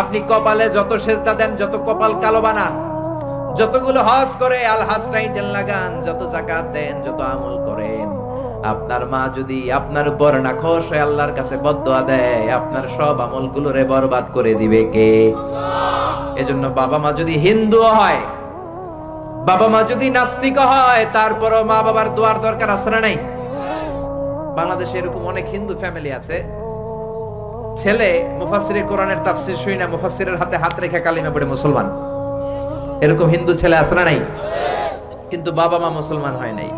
আপনি কপালে যত সেজদা দেন, যত কপাল কালো বানান, যতগুলো হজ করে আল হাজ টাইটেল লাগান, যত যাকাত দেন, যত আমল করেন, আপনার মা যদি আপনার উপর নাখোশ হয়ে আল্লাহর কাছে বদদুয়া দেয়, আপনার সব আমলগুলোরে বরবাদ করে দিবে কে? এজন্য বাবা মা যদি হিন্দু হয়, বাবা মা যদি নাস্তিক হয়, তারপরও মা বাবার দোয়ার দরকার আছে না নাই? বাংলাদেশে এরকম অনেক হিন্দু ফ্যামিলি আছে, ছেলে মুফাসসিরে কোরআনের তাফসীর শুই না, মুফাসসিরের হাতে হাত রেখে কালিমা পড়ে মুসলমান। এরকম হিন্দু ছেলে আছে না নাই? কিন্তু বাবা মা মুসলমান হয় নাই।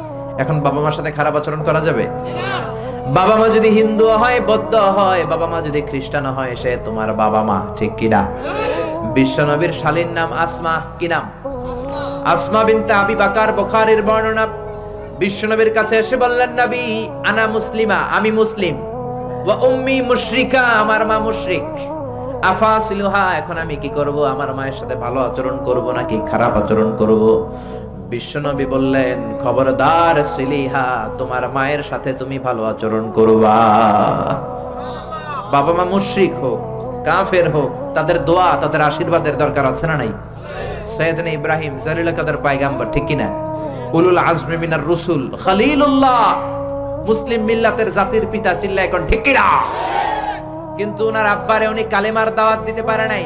এখন বাবা মার সাথে খারাপ আচরণ করা যাবে? বাবা মা যদি হিন্দু হয়, বৌদ্ধ হয়, বাবা মা যদি খ্রিস্টান হয়, সে তোমার বাবা মা, ঠিক কি না? বিশ্বনবীর শালীর নাম আসমা, কি নাম? আসমা বিনতে আবি বকর, বুখারীর বর্ণনা। বিশ্বনবীর কাছে এসে বললেন, নবী আনা মুসলিমা, আমি মুসলিম, ওয়া উম্মি মুশরিকা, আমার মা মুশরিক, আফাসিলুহা, এখন আমি কি করব? আমার মায়ের সাথে ভালো আচরণ করব নাকি খারাপ আচরণ করব? বিশ্বনবী বললেন, খবরদার সিলিহা, তোমার মায়ের সাথে তুমি ভালো আচরণ করবা। বাবা মা মুশরিক হোক, কাফের হোক, তাদের দোয়া, তাদের আশীর্বাদের দরকার আছে না নাই? সাইয়েদনা ইব্রাহিম জালিল কাদের পয়গম্বর, ঠিক কি না? উলুল আজমি মিনার রাসূল, খলিলুল্লাহ, মুসলিম মিল্লাতের জাতির পিতা, চিল্লায় এখন ঠিক কি না? কিন্তু ওনার আব্বারে উনি কালেমার দাওয়াত দিতে পারে নাই,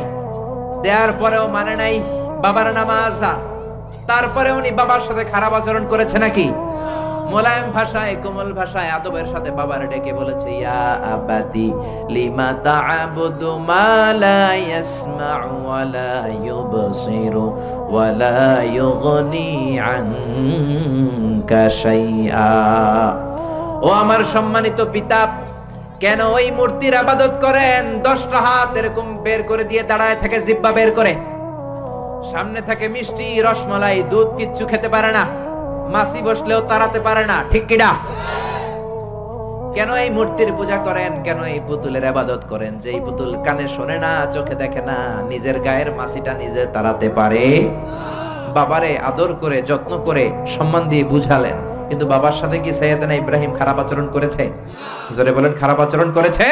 দেওয়ার পরেও মানে নাই বাবার নামাজ। তারপরে উনি বাবার সাথে খারাপ আচরণ করেছে নাকি? মোলায়েম ভাষায়, কোমল ভাষায়, আদবের সাথে বাবার ডেকে বলেছে, ইয়া আবাতি লিমা তা'বুদু মা লা ইয়াসমা'ু ওয়া লা ইউবসিরু ওয়া লা ইউগনি আনকা শাইআ। ও আমার সম্মানিত পিতা, কেন ওই মূর্তির ইবাদত করেন? 10টা হাত এরকম বের করে দিয়ে দাঁড়ায় থাকে, জিহ্বা বের করে, সামনে থাকে মিষ্টি, রসমালাই, দুধ, কিচ্ছু খেতে পারে না, মাছি বসলেও তাড়াতে পারে না, ঠিক কি না? কেন এই মূর্তির পূজা করেন? কেন এই পুতুলের ইবাদত করেন? যে এই পুতুল কানে শোনে না, চোখে দেখে না, নিজের গায়ের মাছিটা নিজে তাড়াতে পারে? বাবারে আদর করে, যত্ন করে, সম্মান দিয়ে বুঝালেন, কিন্তু বাবার সাথে কি সাইয়েদনা ইব্রাহিম খারাপ আচরণ করেছে? জোরে বলেন, খারাপ আচরণ করেছে?